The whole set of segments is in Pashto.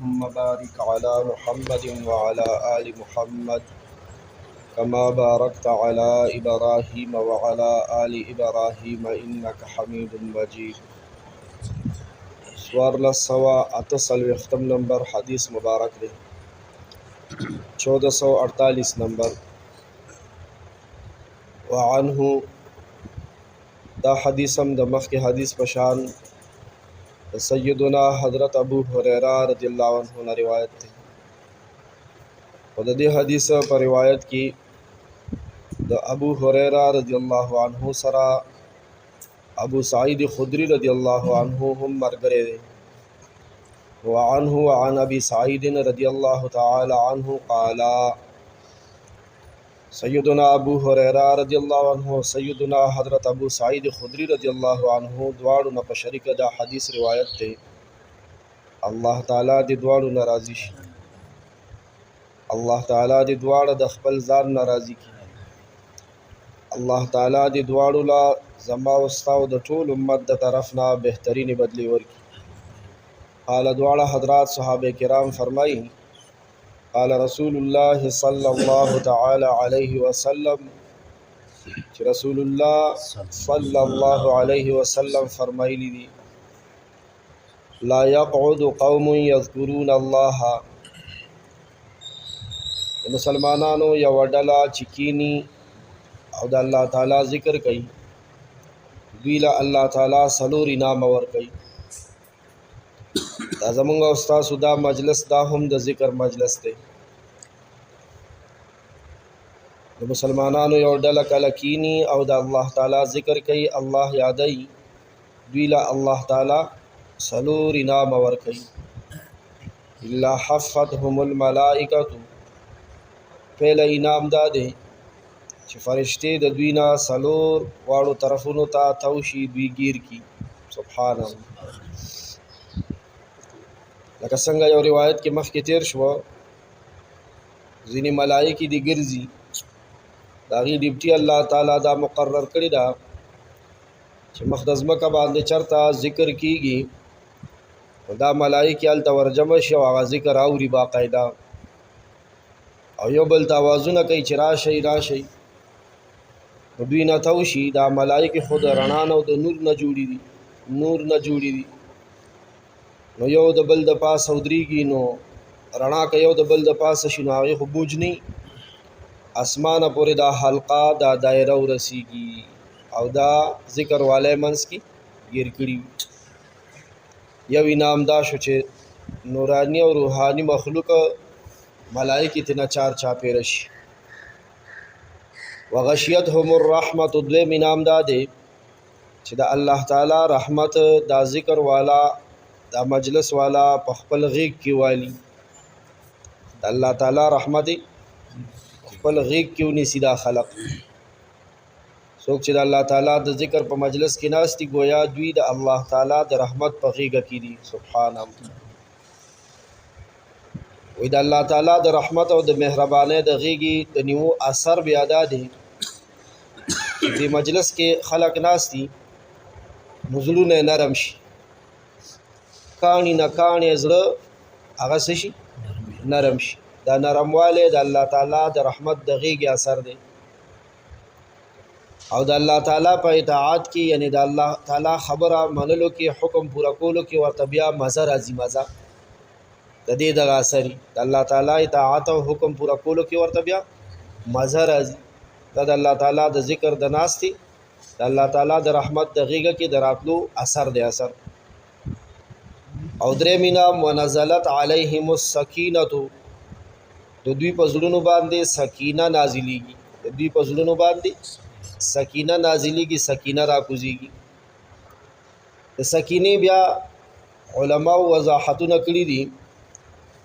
اللهم بارك على محمد وعلى آل محمد كما باركت على إبراهيم وعلى آل إبراهيم إنك حميد مجيد. سوارلس سوا اتصل وختم نمبر حدیث مبارک دے 1448 نمبر. وعنه دا حدیث هم د مخکې حدیث پشان سیدنا حضرت ابو هریره رضی الله عنه نه روایت دی. او د دې حدیث په روایت کې د ابو هریره رضی الله عنه سره ابو سعید خدری رضی الله عنه هم مرګره دی. وعنه وعن ابي سعيد رضي الله تعالى عنه قال سیدنا ابو هریره رضی الله عنه سیدنا حضرت ابو سعید خدری رضی الله عنه دواړو نه په شریک دا حدیث روایت دی. الله تعالی دې دواړو نه راضي شي. الله تعالی دې دواړه د خپل ځان نه راضي کړي. الله تعالی دې دواړو لا زما او استاو د ټول امت د طرف نه بهترین بدلی ورکړي. قال دواړه حضرات صحابه کرام فرمایي قال رسول الله صلى الله تعالى عليه وسلم چې رسول الله صلى الله عليه وسلم فرمایلی دي لا يقعد قوم يذكرون الله. مسلمانانو یو ډله چکینی او د الله تعالی ذکر کوي دوی له الله تعالی څلور انعام ورکوي. دا زمونږ او ستاسو دا مجلس دا هم د ذکر مجلس دی. د مسلمانانو یو ډله کله کینی او د الله تعالی ذکر کوي الله یادوي دوی له الله تعالی څلور انعام ورکوي. الا حفتهم الملائکه پهله انعام دا دی چې فرشتې د دوی نه څلور واړو طرفونو ته توشي دوی گیر کی. سبحان الله. لکه څنګه یو روایت کې مخکې تیر شو ځینې ملائکې دي ګرځي د هغې ډیوټي الله تعالی دا مقرر کړې ده چې مخ د ځمکه باندې چېرته ذکر کېږي دا ملائکې هلته ورجمع شي او هغه ذکر اوري باقاعده او یو بل ته اوازونه کوي چې راشئ راشئ. نو دوی نه توشي دا ملائکې خو د رڼا نه او د نور نه جوړي دي نو یو د بل د پاسه ودرېږي نو رڼا که یو د بل د پاسه شي نو هغې خو بوج نه اسمانه پورې دا حلقه دا دایره ورسیږي او دا ذکر والی منځ کې ګیر کړي. یو انعام دا شو چې نورانی او روحانی مخلوق ملائکې تېنه چار چاپېره شي. وغشیتهم الرحمت دویم انعام دا دی چې د الله تعالی رحمت دا ذکر والا دا مجلس والا په خپل غیږ کې والی. د الله تعالی رحمت خپل غیږ کې ونیسي دا خلق. څوک چې د الله تعالی د ذکر په مجلس کې ناست دي گویا دوی د الله تعالی د رحمت په غیږه کې دي. سبحان الله. وی د الله تعالی د رحمت او د مهربانۍ د غیږې د نیو اثر بیا دا دی چې د مجلس کې خلق ناست دي نو زړونه نرم شي. کاڼي نه کاڼي زړه هغه څه شي نرم شي. دا نرموالی د الله تعالی د رحمت د غیږې اثر دی او د الله تعالی په اطاعت کې یعنی د الله تعالی خبره منلو کې حکم پوره کولو کې ورته بیا مزه راځي. مزه د دې دغه اثر د الله تعالی اطاعت او حکم پوره کولو کې ورته بیا مزه راځي. دا د الله تعالی د ذکر د ناستي د الله تعالی د رحمت د غیږه کې د راتلو اثر دی اثر. او درې انعام ونزلت علیهم السکینه د دوی په زړونو باندې سکینه نازلیږي. د دوی په زړونو باندې سکینه نازلیږي سکینه راکوزیږي. د سکینې بیا علماء وضاحتونه کړي دي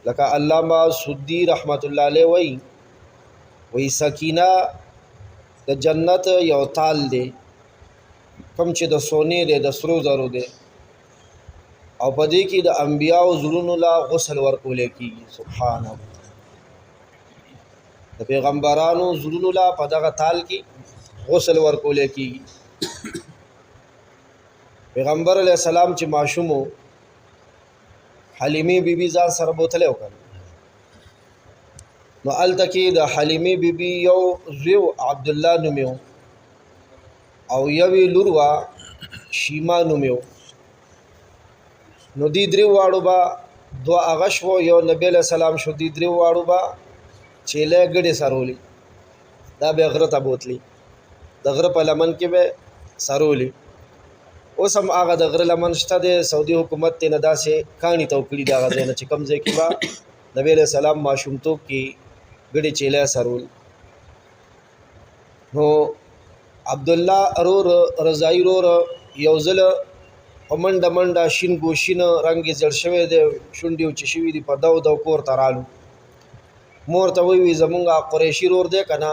لکه علامه سدی رحمت الله علیه وی سکینه د جنت یو تال دی کوم چې د سونې دی د سرو زرو دی او په دې کې د انبیاو زړونو لا غسل ورکول کېږي. سبحان الله. د پیغمبرانو زړونو لا په دغه تال کې غسل ورکول کېږي. پیغمبر علیه السلام چې ماشوم حلیمه بیبي ځان سره بوتلی وکړ. نو هلته کې د حلیمې بیبي یو زوی عبدالله نومې و او یوې لور وه شیما نومې و. نو دې درې واړو به دوه هغه شو، یو نبی علیه السلام شو، دې درې واړو به چیلې ګډې سرولي، دا به غره ته بوتلي، د غره په لمن کې به سرولي. اوس هم هغه د غره لمن شته دی، سعودي حکومت ترې نه داسې کاڼي ته وکړي د هغه ځای نه چې کوم ځای کې به نبی علیه السلام ماشومتوب کې ګډې چیلې سرول. نو عبدالله ارور رضایي رور یو ځله په منډه منډه شین ګوشین رنګ یې زیړ شوی دی، شونډې وچې شوي دي، په دو دو کور ته رالو. مور ته وی زمونږ قریشي رور دی که نه،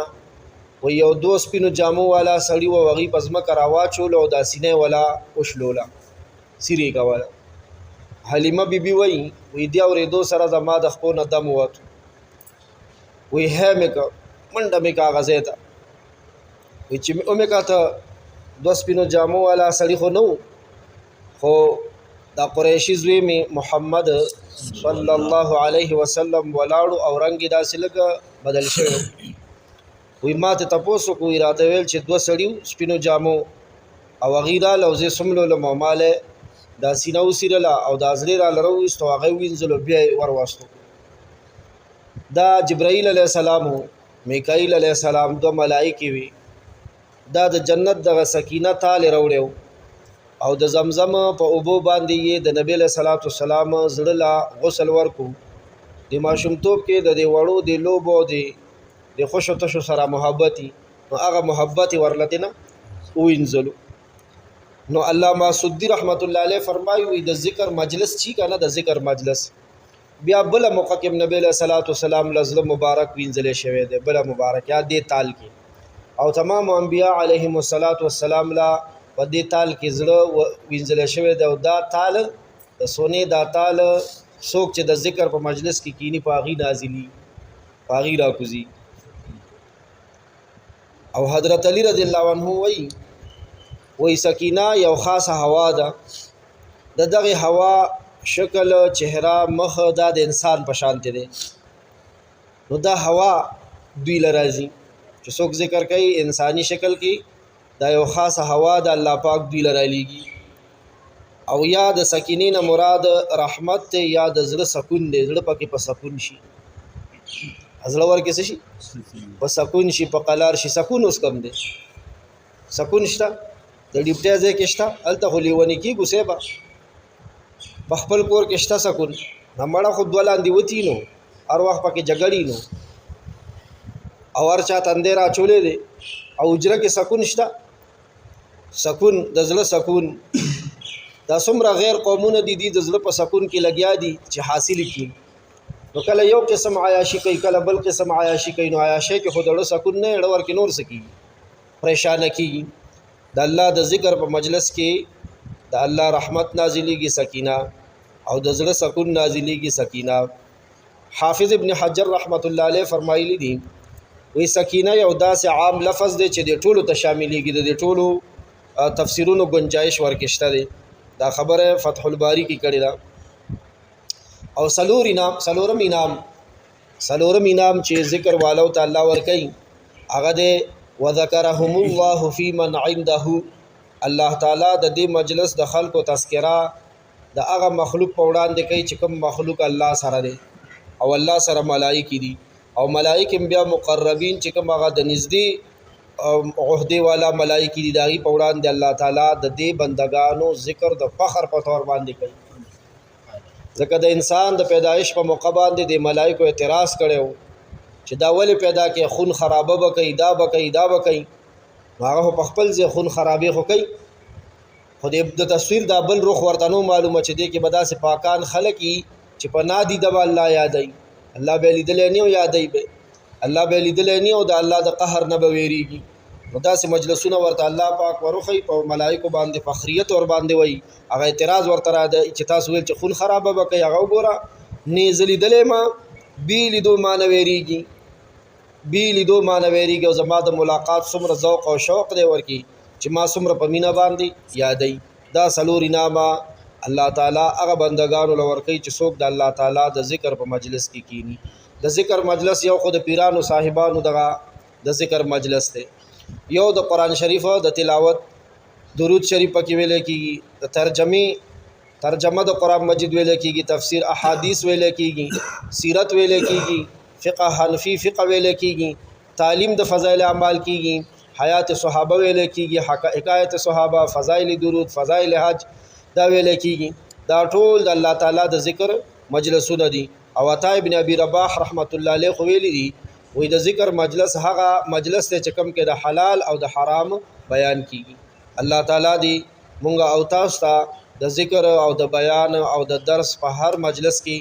و یو دو سپینو جامو والا سړي و، هغې په ځمکه راواچولو او دا سینه والا وشلوله، سیر یې کوله. حلیمه بیبي وایي دې اورېدو سره زما د خپو نه دم ووتو، وی هی مې که منډه مې که هغه ځای ته، وی چې مې که ته دوه سپینو جامو والا سړي خو نه و، خو دا قریشي زوی مې محمد صلی الله علیه وسلم ولاړو او رنګ یې داسې لږه بدل شوی. وی ما ته تپوس وکړو، راته ویل چې دوه سړي سپینو جامو او هغې راله او زه سملولم او ما له دا سینه وڅیرله او دا زړې راله راوویستو، هغه ووینځلو، بیا یې ورواستو. دا جبرائیل علیه السلام و، میکائیل علیه السلام، دوه ملائکې وي. دا د جنت دغه سکینه تالې راوړی و او د زمزم په اوبو باندې یې د نبی علیه صلات وسلام زړه له غسل ورکو. د ماشومتوب کې د دې وړو د لوبو د خوشو تشو سره محبتي، نو هغه محبت یې ورلته نه ووینځلو. نو علامه سدي رحمت الله علیه فرمایي د ذکر مجلس چی که نه، د ذکر مجلس بیا بله موقع کې نبی علیه صلات وسلام لزله مبارک وینځلی شوی دی، بله مبارک یا دې تال کې، او تمام انبیا علیهم الصلات والسلام لا په دې تال کې زړه وینځلی شوی دی. او دا تال د سونې دا تال څوک چې د ذکر په مجلس کې کینی په هغې نازلي، په هغې راکوزي. او حضرت علی رضی الله عنه وی سکینه یو خاصه هوا ده، د دغه هوا شکل چهره مخ دا د انسان په شانته دی. نو دا هوا دوی له راځي چې څوک ذکر کوي انساني شکل کې، دا یو خاصه هوا د الله پاک دوی له رالیږي. او یا د سکینې نه مراد رحمت دی یا د زړه سکون دی، زړه پکې په سکون شي، زړه ورکې څه شي په سکون شي، په قلار شي. سکون اوس کم دی، سکون شته د ډیپټۍ ځای کې شته، هلته خو لیوني کېږو صیبه، په خپل کور کې شته سکون، مړه خو دوه لاندې وتي نو هر وخت پکې جګړې نو او هر چا تندی را چولې دی، او حجره کې سکون شته، سکون د زړه سکون. دا څومره غیر قومونه دي د زړه په سکون کې لګیا دي چې حاصل کړي. نو کله یو قسم عیاشي کوي، کله بل قسم عیاشي کوي، نو عیاشۍ کې خو د زړه سکون نه، اړه ورکې نور څه کېږي، پریشانه کېږي. د الله د ذکر په مجلس کې د الله رحمت نازلېږي سکینه، او د زړه سکون نازلېږي سکینه. حافظ ابن حجر رحمت الله علیه فرمایلی دي وی سکینه یو داسې عام لفظ دی چې د ټولو ته شاملېږي، د دې ټولو تفسیرونو گنجائش ورکشته دی. دا خبره فتح الباری کې کړې ده. او سلورم انعام چې ذکر والو ته الله ورکوي هغه دی وذکرهم الله فی من عنده. الله تعالی د دې مجلس د خلکو تذکره د هغه مخلوق په وړاندې کوي چې کوم مخلوق الله سره دی، او الله سره ملائکې دي، او ملائکې بیا مقربین چې کوم هغه د نږدې عہدې والا ملائکې دي، د هغې په وړاندې الله تعالی د دې بندګانو ذکر د فخر په طور باندې کوي. ځکه د انسان د پیدایش په موقع باندې د ملائکو اعتراض کړی و چې دا ولې پیدا کې خون خرابه به کوي، دا به کوي، دا به کوي. هغه خو په خپل ځای خون خرابې خو کوي، خو د تصویر دا بل رخ ورته نو معلومه چې دی کې به داسې پاکان خلک وي چې په نادیده به الله یادوي، الله به یې لیدلی نه او یادوي به، الله به یې لیدلی نه او د الله د قهر نه به ویریږي. نو داسې مجلسونه ورته الله پاک وروښي، په ملایکو باندې فخریت ور باندې وایي. هغه اعتراض ورته را دی چې تاسو ویل چې خون خرابه به کوي، هغه وګوره نه زه لیدلی ما، بې لیدو ما نه ویریږي، بې لیدو ما نه ویریږي، او زما د ملاقات څومره ذوق او شوق دی ورکي چې ما څومره په مینه باندې یادوي. دا څلور انعامه الله تعالی هغه بندگانو لور کوي چې څوک د الله تعالی د ذکر په مجلس کې کینی. د ذکر مجلس یو خود پیرانو صاحبانو دغه د ذکر مجلس ته، یو د قران شریف د تلاوت درود شریف پکې ویل کېږي، د ترجمه د قران مجید ویل کېږي، تفسیر احادیث ویل کېږي، سیرت ویل کېږي، فقه حنفی فقه ویل کېږي، تعلیم د فضایل اعمال کېږي، حیات صحابه ویل کېږي، حکایت صحابه، فضایل درود، فضایل حج دا ویل کېږي. دا ټول د الله تعالی د ذکر مجلسونه دي. او عطا ابن ابي رباح رحمت الله علیه خو ویلي دي، وې د ذکر مجلس هغه مجلس ته چې کوم کې د حلال او د حرام بیان کیږي. الله تعالی دې مونږ او تاسو ته د ذکر او د بیان او د درس په هر مجلس کې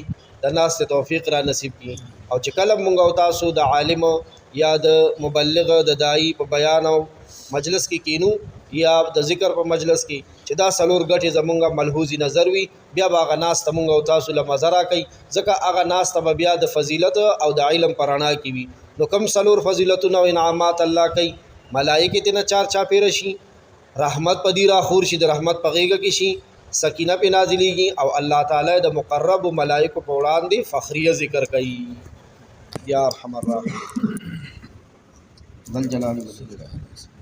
د ناس توفیق را نصیب کړي. او چې کله مونږ او تاسو د عالم یا د مبلغ د داعی په بیان او مجلس کې کینو یا د ذکر په مجلس کې چې دا سلور غټي زمونږه ملحوظي نظر وي، بیا باغ ناس ته مونږ او تاسو له مزرا کوي، ځکه هغه ناس ته بیا د فضیلت او د علم پرانا کی وي. نو کم سلور فضیلتونه او انعامات الله کوي، ملائکه تینا چار چاپیر شي، رحمت پدی را خور شي، د رحمت پغیګه کې شي، سکینه په نازلېږي، او الله تعالی د مقرب ملائکه په وړاندې فخریه ذکر کوي. یا ارحم الراحمین ذل جلال والاکرام.